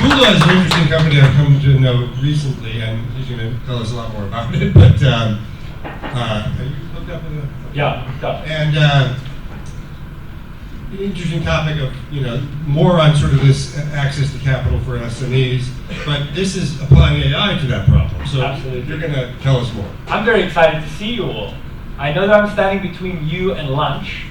Vula is an interesting company I've come to know recently, and he's going to tell us a lot more about it. But have you looked up in the? Yeah, looked up. And interesting topic of more on sort of this access to capital for SMEs. But this is applying AI to that problem. So Absolutely. You're going to tell us more. I'm very excited to see you all. I know that I'm standing between you and lunch.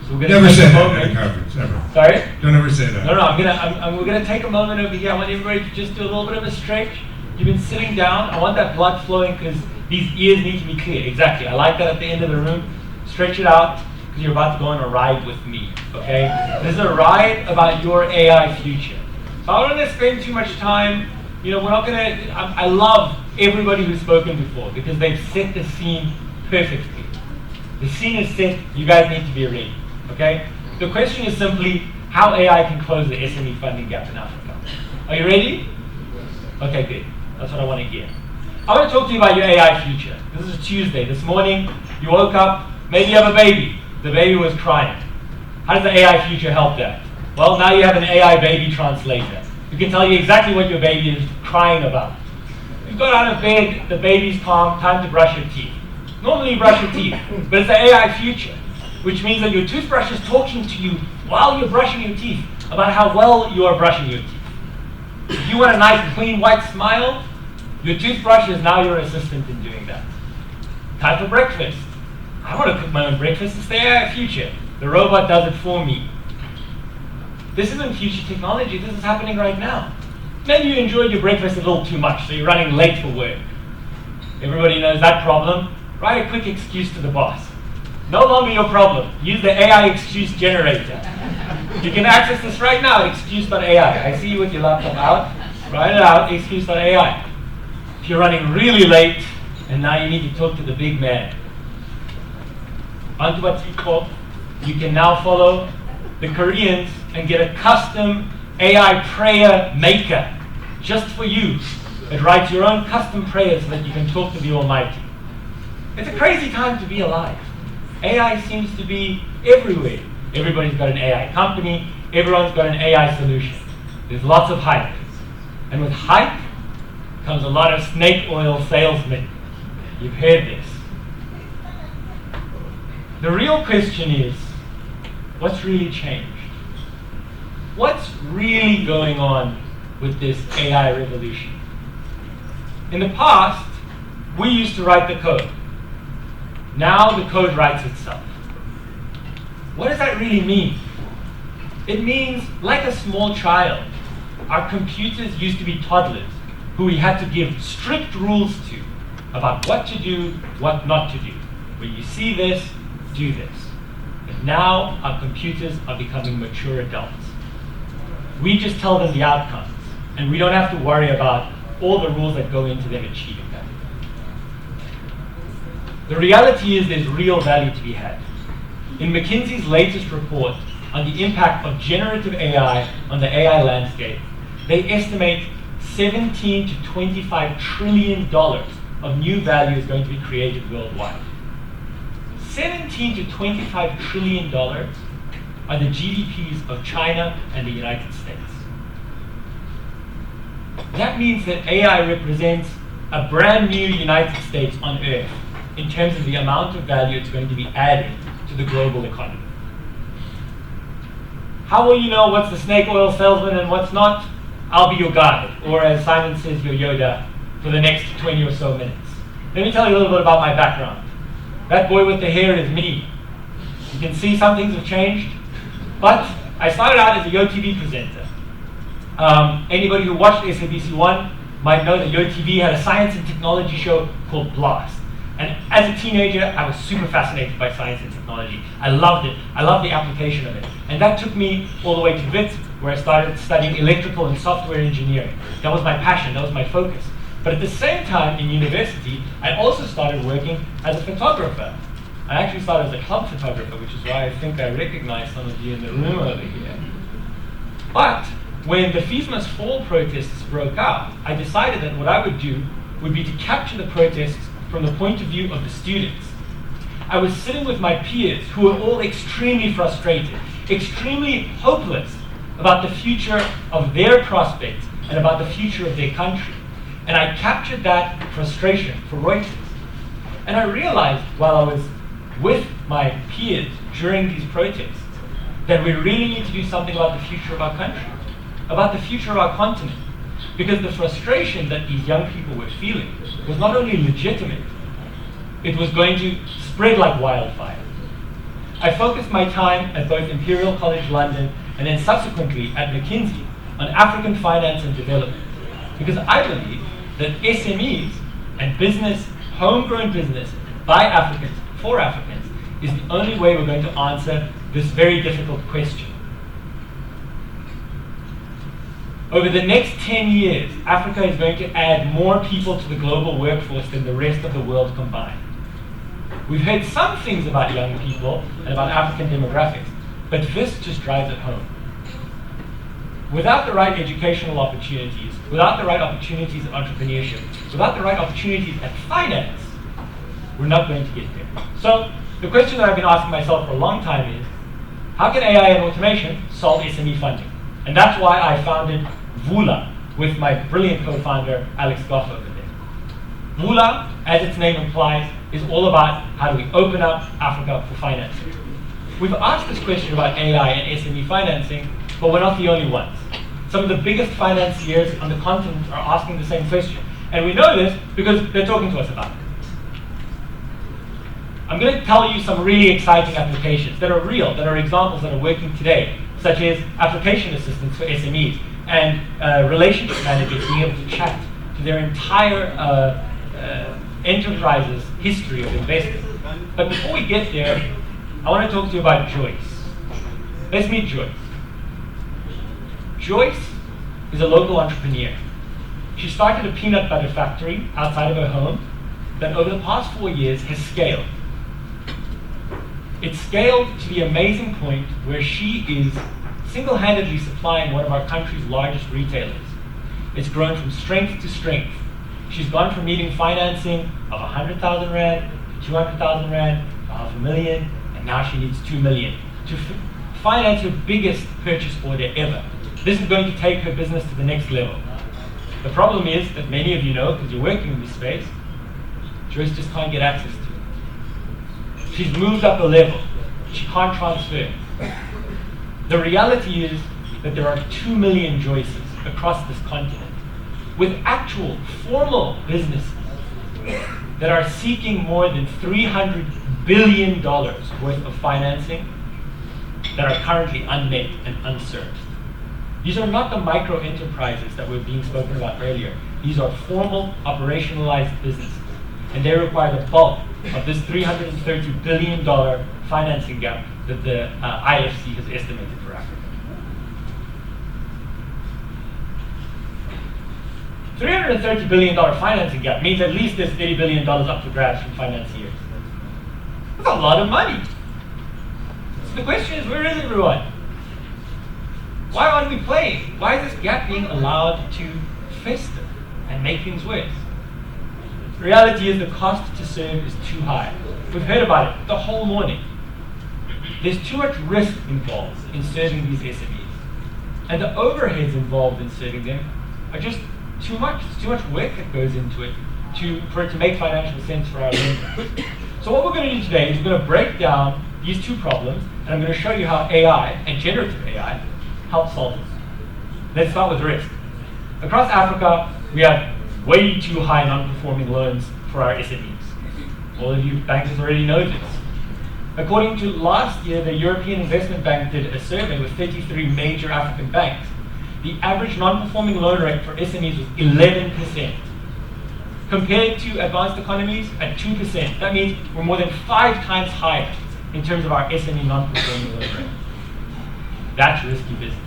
So we're Never say that at a conference, ever. Sorry? Don't ever say that. No, we're gonna take a moment over here. I want everybody to just do a little bit of a stretch. You've been sitting down. I want that blood flowing because these ears need to be clear. Exactly. I like that at the end of the room. Stretch it out because you're about to go on a ride with me. Okay? This is a ride about your AI future. So I don't want to spend too much time. We're not gonna. I love everybody who's spoken before because they've set the scene perfectly. The scene is set. You guys need to be ready. Okay? The question is simply how AI can close the SME funding gap in Africa. Are you ready? Okay, good. That's what I want to hear. I want to talk to you about your AI future. This is Tuesday. This morning, you woke up, maybe you have a baby. The baby was crying. How does the AI future help that? Well, now you have an AI baby translator. Who can tell you exactly what your baby is crying about. You got out of bed, the baby's calm, time to brush your teeth. Normally you brush your teeth, but it's the AI future, which means that your toothbrush is talking to you while you're brushing your teeth about how well you are brushing your teeth. If you want a nice, clean, white smile, your toothbrush is now your assistant in doing that. Time for breakfast. I want to cook my own breakfast. It's the AI future. The robot does it for me. This isn't future technology. This is happening right now. Maybe you enjoyed your breakfast a little too much, so you're running late for work. Everybody knows that problem. Write a quick excuse to the boss. No longer your problem. Use the AI excuse generator. You can access this right now at excuse.ai. I see you with your laptop out. Write it out, excuse.ai. If you're running really late, and now you need to talk to the big man. Onto what you call, you can now follow the Koreans and get a custom AI prayer maker just for you that writes your own custom prayers so that you can talk to the Almighty. It's a crazy time to be alive. AI seems to be everywhere. Everybody's got an AI company. Everyone's got an AI solution. There's lots of hype. And with hype comes a lot of snake oil salesmen. You've heard this. The real question is, what's really changed? What's really going on with this AI revolution? In the past, we used to write the code. Now the code writes itself. What does that really mean? It means, like a small child, our computers used to be toddlers who we had to give strict rules to about what to do, what not to do. When you see this, do this. But now our computers are becoming mature adults. We just tell them the outcomes, and we don't have to worry about all the rules that go into them achieving that. The reality is there's real value to be had. In McKinsey's latest report on the impact of generative AI on the AI landscape, they estimate $17 to $25 trillion of new value is going to be created worldwide. $17 to $25 trillion are the GDPs of China and the United States. That means that AI represents a brand new United States on Earth in terms of the amount of value it's going to be adding to the global economy. How will you know what's the snake oil salesman and what's not? I'll be your guide, or as Simon says, your Yoda, for the next 20 or so minutes. Let me tell you a little bit about my background. That boy with the hair is me. You can see some things have changed, but I started out as a YoTV presenter. Anybody who watched SABC1 might know that YoTV had a science and technology show called Blast. And as a teenager, I was super fascinated by science and technology. I loved it. I loved the application of it. And that took me all the way to WIT, where I started studying electrical and software engineering. That was my passion. That was my focus. But at the same time, in university, I also started working as a photographer. I actually started as a club photographer, which is why I think I recognize some of you in the room over here. But when the FISMA's fall protests broke out, I decided that what I would do would be to capture the protests from the point of view of the students. I was sitting with my peers who were all extremely frustrated, extremely hopeless about the future of their prospects and about the future of their country. And I captured that frustration for Reuters. And I realized while I was with my peers during these protests that we really need to do something about the future of our country, about the future of our continent. Because the frustration that these young people were feeling was not only legitimate, it was going to spread like wildfire. I focused my time at both Imperial College London and then subsequently at McKinsey on African finance and development. Because I believe that SMEs and business, homegrown business by Africans, for Africans, is the only way we're going to answer this very difficult question. Over the next 10 years, Africa is going to add more people to the global workforce than the rest of the world combined. We've heard some things about young people and about African demographics, but this just drives it home. Without the right educational opportunities, without the right opportunities of entrepreneurship, without the right opportunities at finance, we're not going to get there. So the question that I've been asking myself for a long time is, how can AI and automation solve SME funding? And that's why I founded Vula with my brilliant co-founder, Alex Goff over there. Vula, as its name implies, is all about how do we open up Africa for financing. We've asked this question about AI and SME financing, but we're not the only ones. Some of the biggest financiers on the continent are asking the same question. And we know this because they're talking to us about it. I'm going to tell you some really exciting applications that are real, that are examples that are working today, such as application assistance for SMEs and relationship managers being able to chat to their entire enterprise's history of investing. But before we get there, I want to talk to you about Joyce. Let's meet Joyce. Joyce is a local entrepreneur. She started a peanut butter factory outside of her home that over the past 4 years has scaled. It's scaled to the amazing point where she is single-handedly supplying one of our country's largest retailers. It's grown from strength to strength. She's gone from needing financing of 100,000 Rand, to 200,000 Rand, to $500,000, and now she needs 2 million to finance her biggest purchase order ever. This is going to take her business to the next level. The problem is that many of you know, because you're working in this space, Joyce just can't get access to it. She's moved up a level. She can't transfer. The reality is that there are 2 million Joyces across this continent with actual formal businesses that are seeking more than $300 billion worth of financing that are currently unmet and unserved. These are not the micro enterprises that were being spoken about earlier. These are formal, operationalized businesses. And they require the bulk of this $330 billion financing gap that the IFC has estimated for Africa. $330 billion financing gap means at least there's $30 billion up for grabs from financiers. That's a lot of money. So the question is, where is everyone? Why aren't we playing? Why is this gap being allowed to fester and make things worse? The reality is the cost to serve is too high. We've heard about it the whole morning. There's too much risk involved in serving these SMEs. And the overheads involved in serving them are just too much. There's too much work that goes into it for it to make financial sense for our lenders. So what we're going to do today is we're going to break down these two problems, and I'm going to show you how AI and generative AI help solve this. Let's start with risk. Across Africa, we have way too high non-performing loans for our SMEs. All of you bankers already know this. According to last year, the European Investment Bank did a survey with 33 major African banks. The average non-performing loan rate for SMEs was 11%. Compared to advanced economies at 2%. That means we're more than 5 times higher in terms of our SME non-performing loan rate. That's risky business.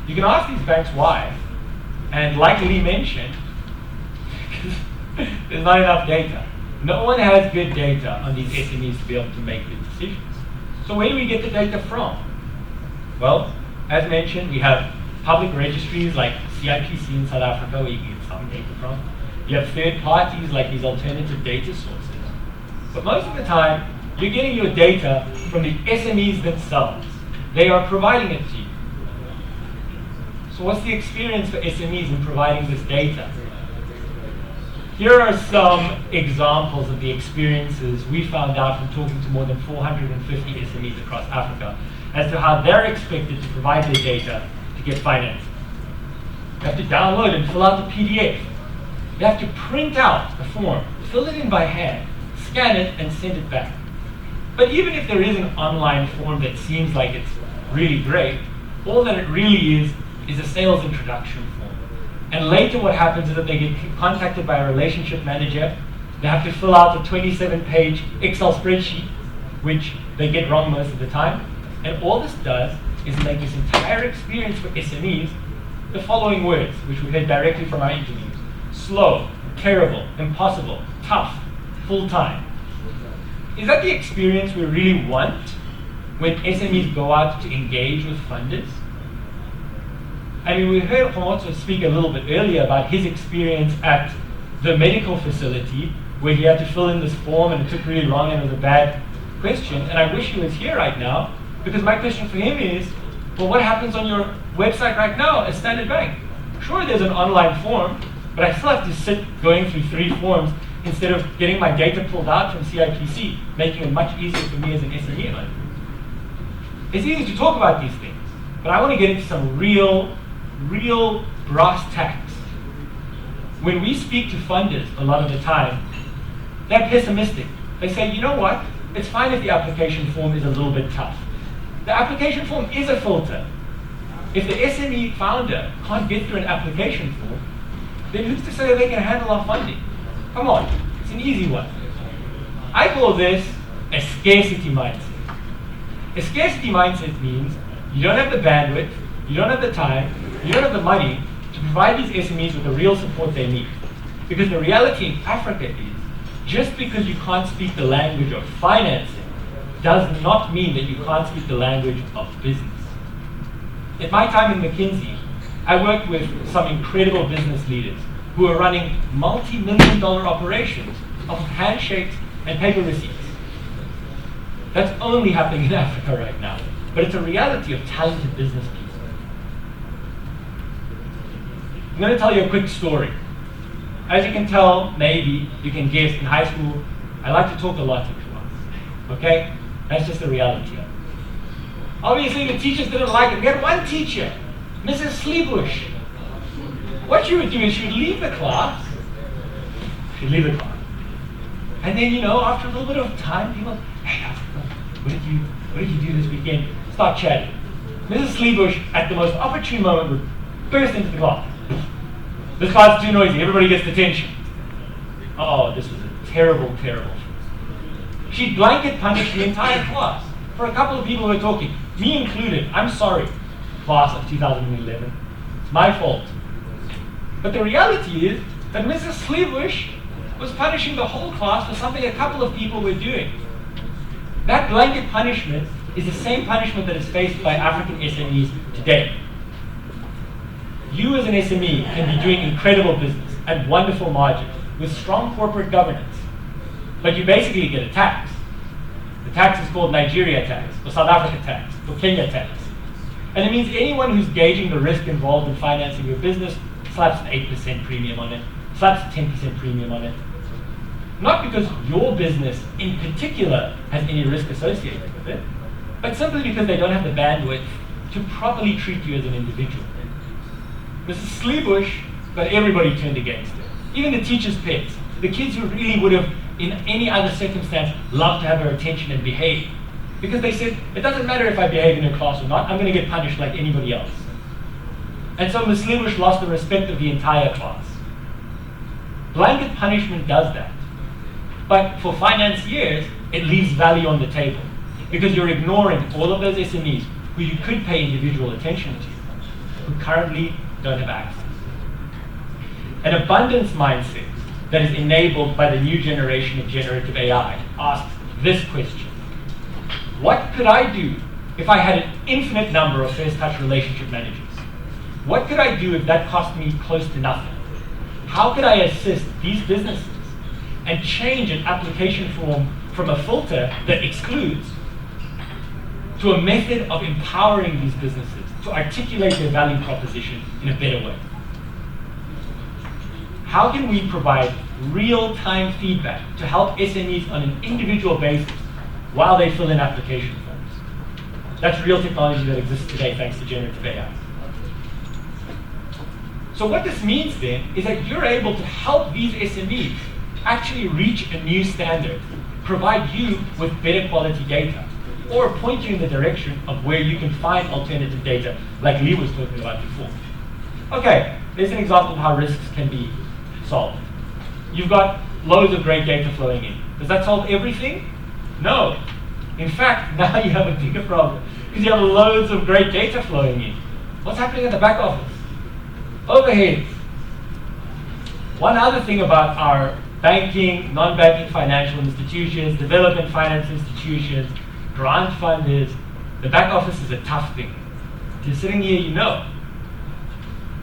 You can ask these banks why, and like Lee mentioned, there's not enough data. No one has good data on these SMEs to be able to make good decisions. So where do we get the data from? Well, as mentioned, we have public registries like CIPC in South Africa where you can get some data from. You have third parties like these alternative data sources. But most of the time, you're getting your data from the SMEs themselves. They are providing it to you. So what's the experience for SMEs in providing this data? Here are some examples of the experiences we found out from talking to more than 450 SMEs across Africa as to how they're expected to provide their data to get financing. You have to download and fill out the PDF. You have to print out the form, fill it in by hand, scan it, and send it back. But even if there is an online form that seems like it's really great, all that it really is a sales introduction form. And later what happens is that they get contacted by a relationship manager. They have to fill out the 27-page Excel spreadsheet, which they get wrong most of the time. And all this does is make this entire experience for SMEs the following words, which we heard directly from our interviews: slow, terrible, impossible, tough, full-time. Is that the experience we really want when SMEs go out to engage with funders? I mean, we heard Khomotso speak a little bit earlier about his experience at the medical facility where he had to fill in this form and it took really long and it was a bad question. And I wish he was here right now, because my question for him is, well, what happens on your website right now as Standard Bank? Sure, there's an online form, but I still have to sit going through 3 forms instead of getting my data pulled out from CIPC, making it much easier for me as an SME owner. It's easy to talk about these things, but I want to get into some real brass tacks. When we speak to funders a lot of the time, they're pessimistic. They say, you know what, it's fine if the application form is a little bit tough. The application form is a filter. If the SME founder can't get through an application form, then who's to say they can handle our funding? Come on, it's an easy one. I call this a scarcity mindset. A scarcity mindset means you don't have the bandwidth, you don't have the time, you don't have the money to provide these SMEs with the real support they need. Because the reality in Africa is, just because you can't speak the language of financing does not mean that you can't speak the language of business. At my time in McKinsey, I worked with some incredible business leaders who are running multi-million-dollar operations off of handshakes and paper receipts. That's only happening in Africa right now, but it's a reality of talented business people. I'm going to tell you a quick story. As you can tell, maybe you can guess, in high school, I like to talk a lot in class. Okay? That's just the reality of it. Obviously, the teachers didn't like it. We had one teacher, Mrs. Sleebush. What she would do is she would leave the class. She'd leave the class. And then, after a little bit of time, people, hey, what did you do this weekend? Start chatting. Mrs. Sleebush, at the most opportune moment, would burst into the class. This class is too noisy. Everybody gets detention. Oh, this was a terrible, terrible. She'd blanket punish the entire class for a couple of people who were talking, me included. I'm sorry, class of 2011. It's my fault. But the reality is that Mrs. Sleebush was punishing the whole class for something a couple of people were doing. That blanket punishment is the same punishment that is faced by African SMEs today. You as an SME can be doing incredible business at wonderful margins with strong corporate governance, but you basically get a tax. The tax is called Nigeria tax, or South Africa tax, or Kenya tax. And it means anyone who's gauging the risk involved in financing your business slaps an 8% premium on it, slaps a 10% premium on it. Not because your business in particular has any risk associated with it, but simply because they don't have the bandwidth to properly treat you as an individual. Mrs. Sleebush got everybody turned against her. Even the teachers' pets, the kids who really would have, in any other circumstance, loved to have her attention and behave. Because they said, it doesn't matter if I behave in her class or not, I'm going to get punished like anybody else. And so Ms. Sleebush lost the respect of the entire class. Blanket punishment does that. But for financiers, it leaves value on the table. Because you're ignoring all of those SMEs who you could pay individual attention to, who currently don't have access. An abundance mindset that is enabled by the new generation of generative AI asks this question: what could I do if I had an infinite number of first touch relationship managers? What could I do if that cost me close to nothing? How could I assist these businesses and change an application form from a filter that excludes to a method of empowering these businesses to articulate their value proposition in a better way? How can we provide real-time feedback to help SMEs on an individual basis while they fill in application forms? That's real technology that exists today thanks to generative AI. So what this means then is that you're able to help these SMEs actually reach a new standard, provide you with better quality data, or point you in the direction of where you can find alternative data, like Lee was talking about before. Okay, there's an example of how risks can be solved. You've got loads of great data flowing in. Does that solve everything? No. In fact, now you have a bigger problem, because you have loads of great data flowing in. What's happening at the back office? Overheads. One other thing about our banking, non-banking financial institutions, development finance institutions, grant funders, the back office is a tough thing. If you're sitting here, you know.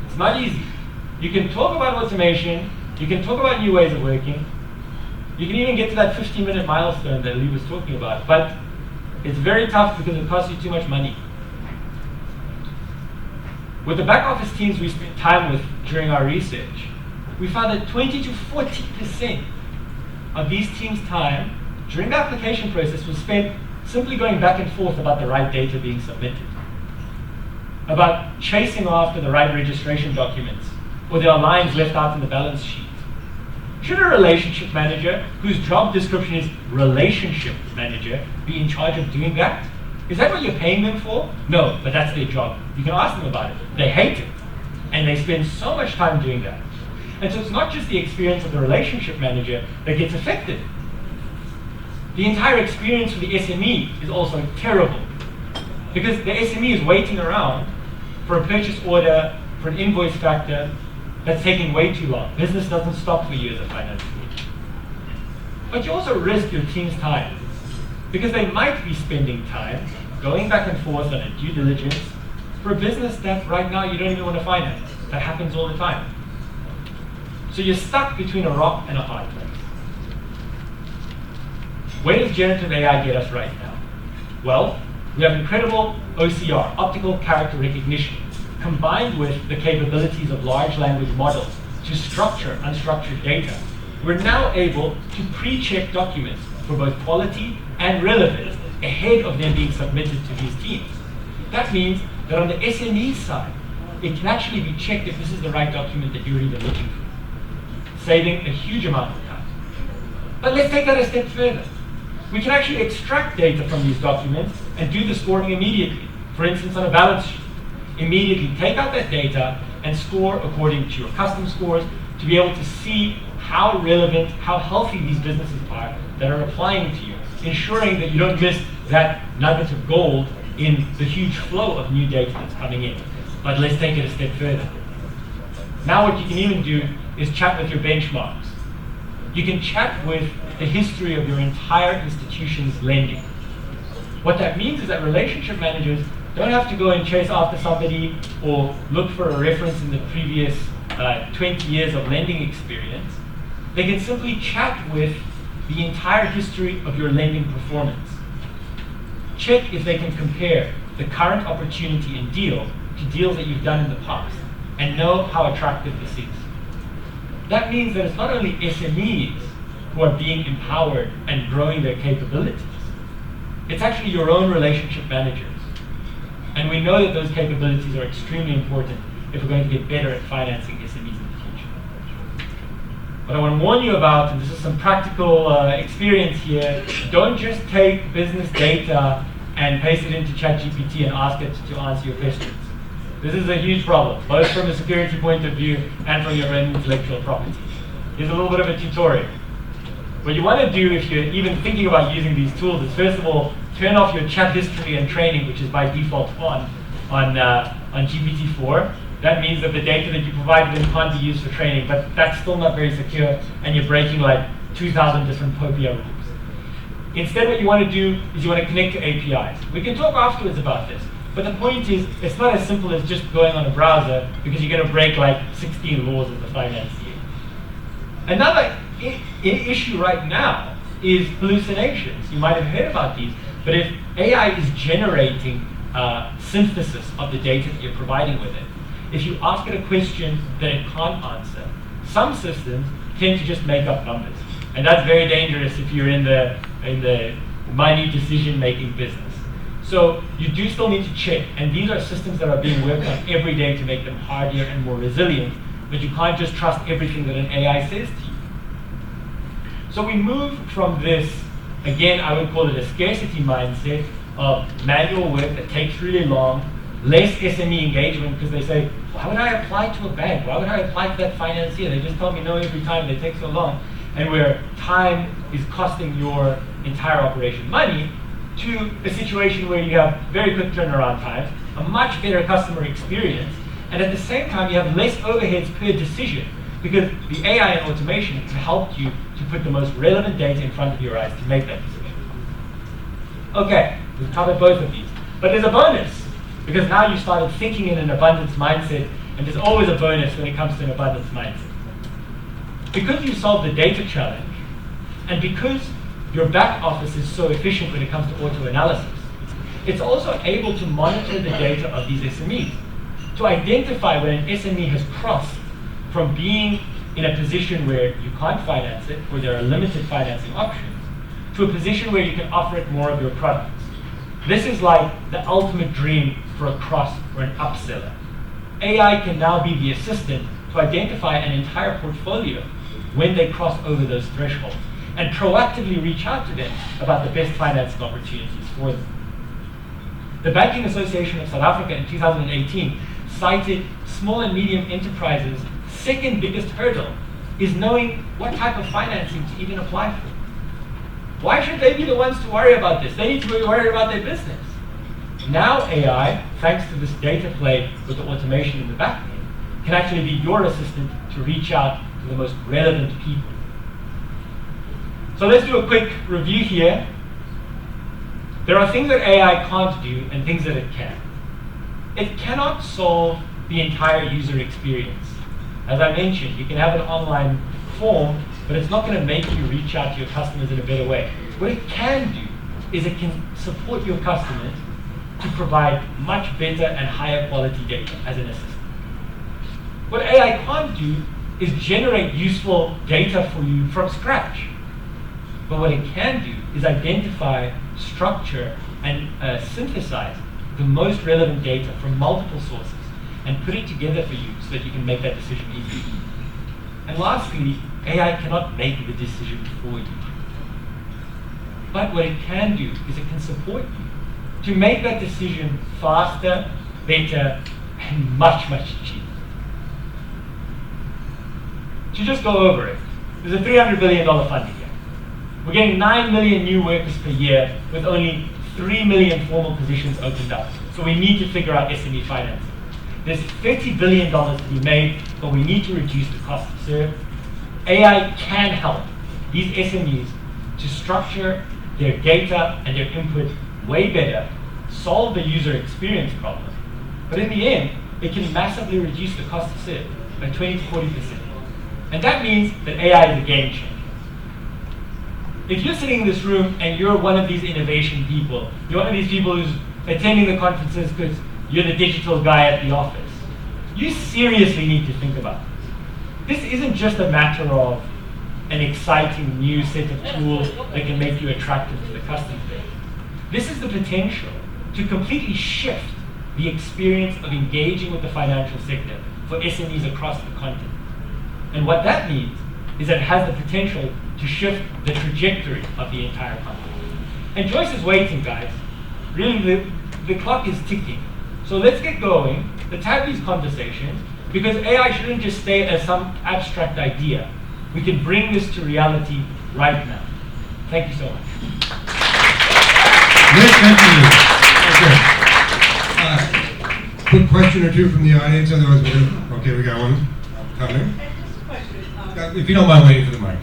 It's not easy. You can talk about automation, you can talk about new ways of working, you can even get to that 15-minute milestone that Lee was talking about, but it's very tough because it costs you too much money. With the back office teams we spent time with during our research, we found that 20 to 40% of these teams' time during the application process was spent simply going back and forth about the right data being submitted, about chasing after the right registration documents, or there are lines left out in the balance sheet. Should a relationship manager, whose job description is relationship manager, be in charge of doing that? Is that what you're paying them for? No, but that's their job. You can ask them about it. They hate it, and they spend so much time doing that. And so it's not just the experience of the relationship manager that gets affected. The entire experience for the SME is also terrible, because the SME is waiting around for a purchase order, for an invoice factor that's taking way too long. Business doesn't stop for you as a finance team. But you also risk your team's time, because they might be spending time going back and forth on a due diligence for a business that right now you don't even want to finance. That happens all the time. So you're stuck between a rock and a hard place. Where does generative AI get us right now? Well, we have incredible OCR, optical character recognition, combined with the capabilities of large language models to structure unstructured data. We're now able to pre-check documents for both quality and relevance ahead of them being submitted to these teams. That means that on the SME side, it can actually be checked if this is the right document that you're even looking for, saving a huge amount of time. But let's take that a step further. We can actually extract data from these documents and do the scoring immediately. For instance, on a balance sheet, immediately take out that data and score according to your custom scores to be able to see how relevant, how healthy these businesses are that are applying to you, ensuring that you don't miss that nugget of gold in the huge flow of new data that's coming in. But let's take it a step further. Now what you can even do is chat with your benchmarks. You can chat with the history of your entire institution's lending. What that means is that relationship managers don't have to go and chase after somebody or look for a reference in the previous 20 years of lending experience. They can simply chat with the entire history of your lending performance. Check if they can compare the current opportunity and deal to deals that you've done in the past and know how attractive this is. That means that it's not only SMEs who are being empowered and growing their capabilities, it's actually your own relationship managers. And we know that those capabilities are extremely important if we're going to get better at financing SMEs in the future. What I want to warn you about, and this is some practical experience here, don't just take business data and paste it into ChatGPT and ask it to answer your questions. This is a huge problem, both from a security point of view and from your own intellectual property. Here's a little bit of a tutorial. What you want to do if you're even thinking about using these tools is, first of all, turn off your chat history and training, which is by default on GPT-4. That means that the data that you provide them can't be used for training, but that's still not very secure, and you're breaking like 2,000 different POPIA rules. Instead, what you want to do is you want to connect to APIs. We can talk afterwards about this, but the point is, it's not as simple as just going on a browser, because you're going to break like 16 laws of the finance year. Another issue right now is hallucinations. You might have heard about these, but if AI is generating synthesis of the data that you're providing with it. If you ask it a question that it can't answer, some systems tend to just make up numbers. And that's very dangerous if you're in the money decision-making business. So you do still need to check, and these are systems that are being worked on every day to make them hardier and more resilient, but you can't just trust everything that an AI says to you. So we move from this, again, I would call it a scarcity mindset of manual work that takes really long, less SME engagement, because they say, why would I apply to a bank? Why would I apply to that financier? They just tell me no every time, they take so long. And where time is costing your entire operation money, to a situation where you have very quick turnaround times, a much better customer experience, and at the same time you have less overheads per decision, because the AI and automation can help you to put the most relevant data in front of your eyes to make that decision. Okay, we've covered both of these. But there's a bonus, because now you started thinking in an abundance mindset, and there's always a bonus when it comes to an abundance mindset. Because you solved the data challenge, and because your back office is so efficient when it comes to auto-analysis, it's also able to monitor the data of these SMEs, to identify when an SME has crossed from being in a position where you can't finance it, or there are limited financing options, to a position where you can offer it more of your products. This is like the ultimate dream for a cross or an upseller. AI can now be the assistant to identify an entire portfolio when they cross over those thresholds, and proactively reach out to them about the best financing opportunities for them. The Banking Association of South Africa in 2018 cited small and medium enterprises' second biggest hurdle is knowing what type of financing to even apply for. Why should they be the ones to worry about this? They need to be worried about their business. Now AI, thanks to this data play with the automation in the back end, can actually be your assistant to reach out to the most relevant people. So let's do a quick review here. There are things that AI can't do and things that it can. It cannot solve the entire user experience. As I mentioned, you can have an online form, but it's not going to make you reach out to your customers in a better way. What it can do is it can support your customers to provide much better and higher quality data as an assistant. What AI can't do is generate useful data for you from scratch. But what it can do is identify, structure, and synthesize the most relevant data from multiple sources and put it together for you so that you can make that decision easily. And lastly, AI cannot make the decision for you. But what it can do is it can support you to make that decision faster, better, and much, much cheaper. To just go over it, there's a $300 billion funding here. We're getting 9 million new workers per year with only 3 million formal positions opened up. So we need to figure out SME financing. There's $30 billion to be made, but we need to reduce the cost to serve. AI can help these SMEs to structure their data and their input way better, solve the user experience problem. But in the end, it can massively reduce the cost to serve by 20 to 40%. And that means that AI is a game changer. If you're sitting in this room and you're one of these innovation people, you're one of these people who's attending the conferences because you're the digital guy at the office, you seriously need to think about this. This isn't just a matter of an exciting new set of tools that can make you attractive to the customer base. This is the potential to completely shift the experience of engaging with the financial sector for SMEs across the continent. And what that means is that it has the potential to shift the trajectory of the entire continent. And Joyce is waiting, guys. Really, the clock is ticking. So let's get going. Let's have these conversations, because AI shouldn't just stay as some abstract idea. We can bring this to reality right now. Thank you so much. Nick, thank you. Okay. Quick question or two from the audience, otherwise we're going to... Okay, we got one coming. Just a question. If you don't mind waiting for the mic.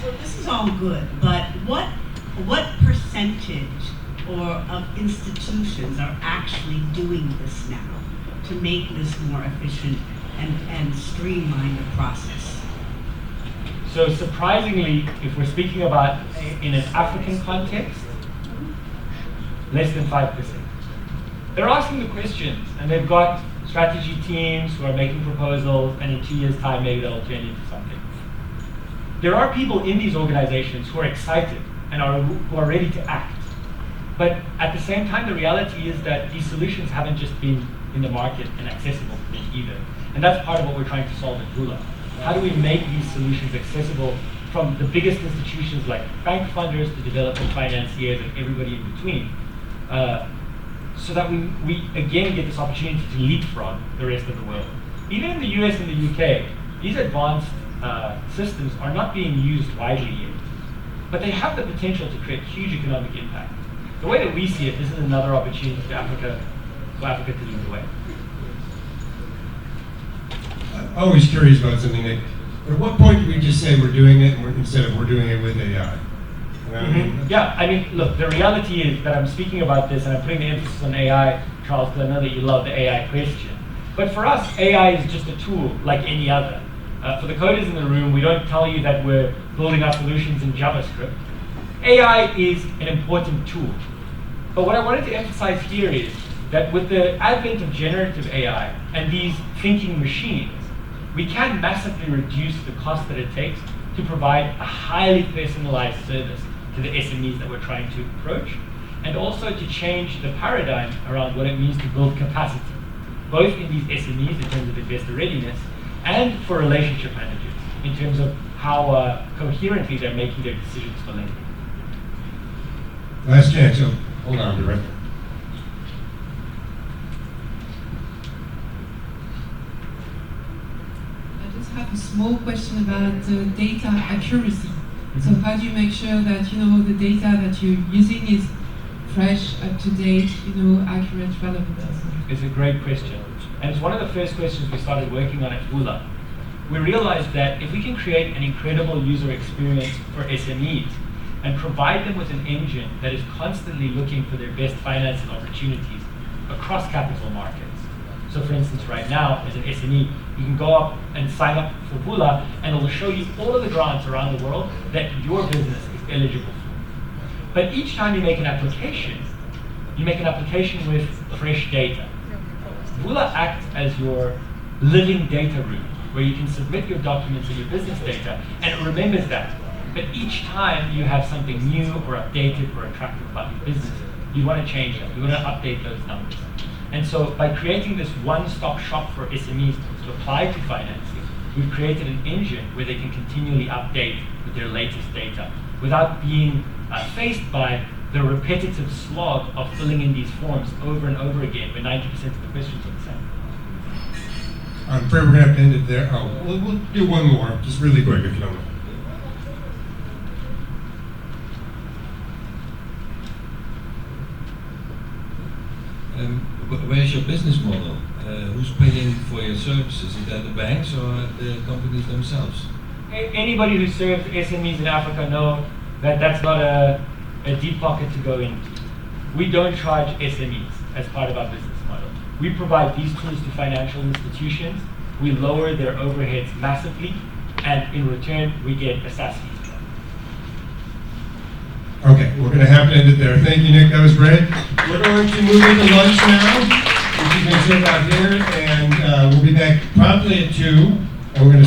So this is all good, but what percentage of institutions are actually doing this now to make this more efficient and streamline the process? So surprisingly, if we're speaking about in an African context, less than 5%. They're asking the questions, and they've got strategy teams who are making proposals, and in 2 years' time, maybe that'll turn into something. There are people in these organizations who are excited and who are ready to act. But at the same time, the reality is that these solutions haven't just been in the market and accessible to them either. And that's part of what we're trying to solve at Vula. How do we make these solutions accessible from the biggest institutions like bank funders to development financiers and everybody in between, so that we again get this opportunity to leapfrog the rest of the world. Even in the US and the UK, these advanced systems are not being used widely yet, but they have the potential to create huge economic impact. The way that we see it, this is another opportunity for Africa to lead the way. I'm always curious about something, Nick. But at what point do we just say we're doing it instead of we're doing it with AI? You know what I mean? Yeah, I mean, look, the reality is that I'm speaking about this and I'm putting the emphasis on AI, Charles, because I know that you love the AI question. But for us, AI is just a tool like any other. For the coders in the room, we don't tell you that we're building our solutions in JavaScript. AI is an important tool. But what I wanted to emphasize here is that with the advent of generative AI and these thinking machines, we can massively reduce the cost that it takes to provide a highly personalized service to the SMEs that we're trying to approach, and also to change the paradigm around what it means to build capacity, both in these SMEs in terms of investor readiness, and for relationship managers in terms of how coherently they're making their decisions for lending. Last chance, so hold on, Director. I just have a small question about data accuracy. So how do you make sure that the data that you're using is fresh, up to date, accurate, relevant? It's a great question. And it's one of the first questions we started working on at Vula. We realized that if we can create an incredible user experience for SMEs and provide them with an engine that is constantly looking for their best financing opportunities across capital markets. So for instance, right now, as an SME, you can go up and sign up for Vula, and it will show you all of the grants around the world that your business is eligible for. But each time you make an application with fresh data. Vula acts as your living data room, where you can submit your documents and your business data, and it remembers that. But each time you have something new or updated or attractive about your business, you want to change them. You want to update those numbers. And so by creating this one-stop shop for SMEs to apply to financing, we've created an engine where they can continually update with their latest data without being faced by the repetitive slog of filling in these forms over and over again, where 90% of the questions are the same. I'm afraid we're going to have to end it there. Oh, we'll do one more, just really quick if you don't mind. Where's your business model? Who's paying for your services? Is that the banks or the companies themselves? Anybody who serves SMEs in Africa know that that's not a deep pocket to go into. We don't charge SMEs as part of our business model. We provide these tools to financial institutions. We lower their overheads massively, and in return, we get a SaaS fee. Okay, we're going to have to end it there. Thank you, Nick. That was great. We're going to move into lunch now, which is going to serve out here, and we'll be back promptly at 2, and we're going to